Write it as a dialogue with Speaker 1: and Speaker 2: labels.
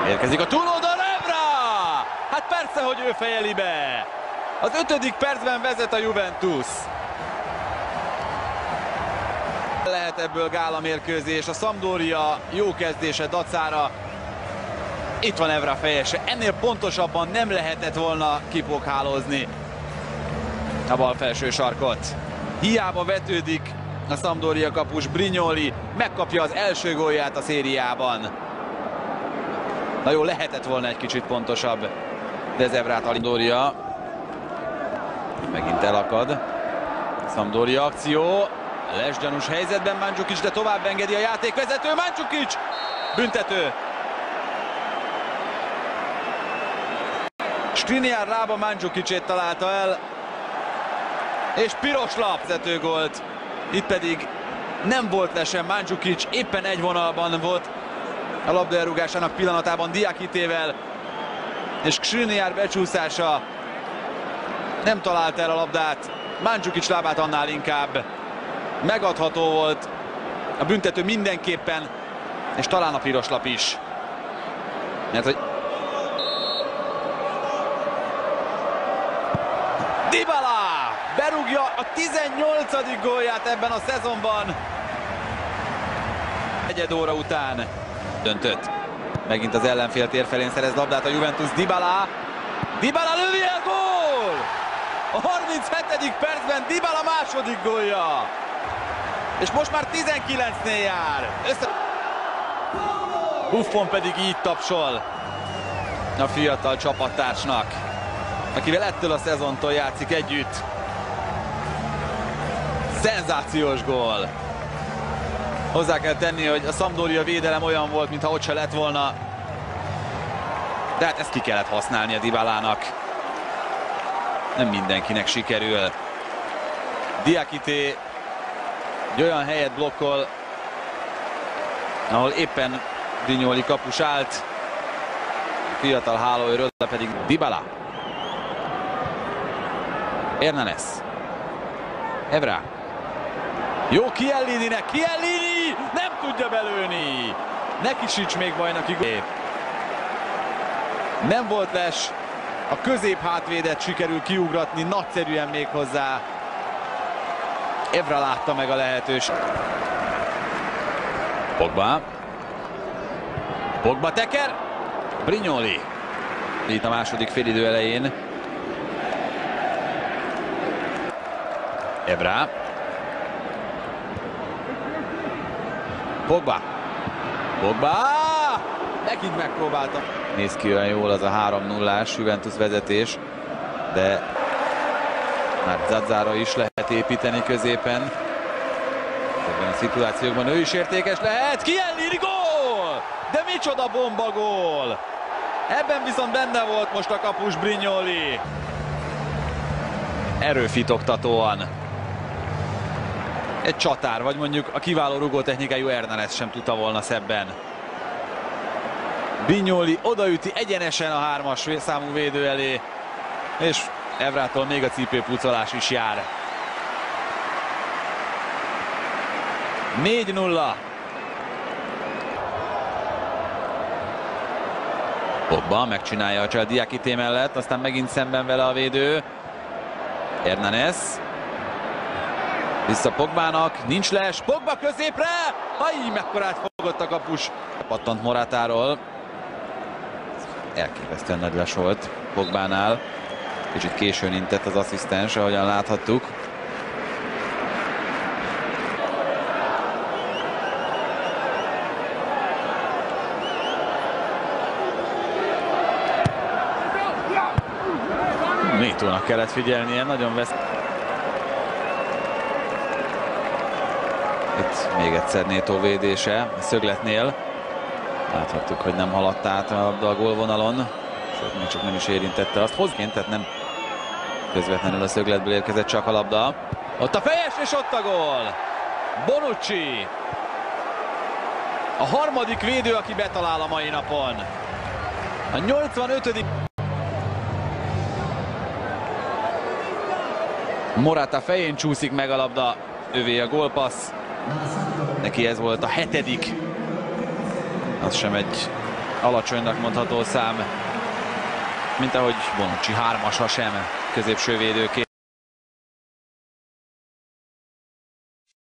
Speaker 1: Érkezik a túloldalra, Evra! Hát persze, hogy ő fejeli be. Az 5. percben vezet a Juventus. Lehet ebből gála mérkőzés, a Sampdoria jó kezdése dacára. Itt van Evra fejese, ennél pontosabban nem lehetett volna kipokhálózni a bal felső sarkot. Hiába vetődik a Sampdoria kapus, Brignoli megkapja az első gólját a szériában. Na jó, lehetett volna egy kicsit pontosabb, de ez Evrát a Sampdoria. Megint elakad. Sampdoria akció. Lesgyanús helyzetben Mandzukic, de tovább engedi a játékvezető. Mandzukic! Büntető. Skriniar lába Mandzukicét találta el. És piros lap vezetőgolt. Itt pedig nem volt le sem Mandzukic, éppen egy vonalban volt a labda elrúgásának pillanatában Diakitével. És Skriniar becsúszása nem találta el a labdát. Mandzukic lábát annál inkább. Megadható volt a büntető mindenképpen, és talán a piros lap is. Mert hogy Dybala berúgja a 18. gólját ebben a szezonban. Egyed óra után döntött. Megint az ellenfél tér felén szerez labdát a Juventus. Dybala lövi el, gól! A 37. percben Dybala második gólja. És most már 19-nél jár. Buffon pedig így tapsol a fiatal csapattársnak, akivel ettől a szezontól játszik együtt. Szenzációs gól. Hozzá kell tenni, hogy a Sampdoria védelem olyan volt, mintha ott se lett volna. De hát ezt ki kellett használni a Dybalának. Nem mindenkinek sikerül. Diakité egy olyan helyet blokkol, ahol éppen Brignoli kapus állt. A fiatal hálóőről pedig Dybala. Hernández. Evra. Jó Chiellininek, Chiellini nem tudja belőni. Neki sincs még bajnoki gól. Nem volt les, a közép hátvédet sikerül kiugratni, nagyszerűen még hozzá. Evra látta meg a lehetőséget. Pogba teker. Brignoli. Itt a második félidő elején. Evra. Pogba. Megint megpróbálta. Néz ki olyan jól az a 3-0-ás Juventus vezetés, de már Zazzara is lehet építeni középen. Ebben a szituációkban ő is értékes lehet. Chiellini, gól! De micsoda bomba gól! Ebben viszont benne volt most a kapus Brignoli. Erőfitoktatóan. Egy csatár, vagy mondjuk a kiváló rugótechnikájú Hernández sem tudta volna szebben. Brignoli odaüti egyenesen a 3-as számú védő elé, és Evrától még a cipőpucolás is jár. 4-0. Pogba megcsinálja a csal Diakité mellett, aztán megint szemben vele a védő. Hernández. Vissza Pogbának, nincs les, Pogba középre! Aj, mekkorát fogott a kapus. Pattant Moratáról. Elképesztően nagy les volt Pogbánál. Kicsit későn intett az asszisztens, ahogyan láthattuk. Nétónak kellett figyelnie, nagyon vesz. Itt még egyszer Nétó védése a szögletnél. Láthattuk, hogy nem haladt át a gólvonalon. Sőt, még csak nem is érintette azt. Hozként, tehát nem közvetlenül a szögletből érkezett csak a labda. Ott a fejes, és ott a gól! Bonucci! A harmadik védő, aki betalál a mai napon. A 85. Morata fején csúszik meg a labda. Övé a gólpassz. Neki ez volt a 7. Az sem egy alacsonynak mondható szám, mint ahogy Bonucci 3-as, ha sem középső védőként.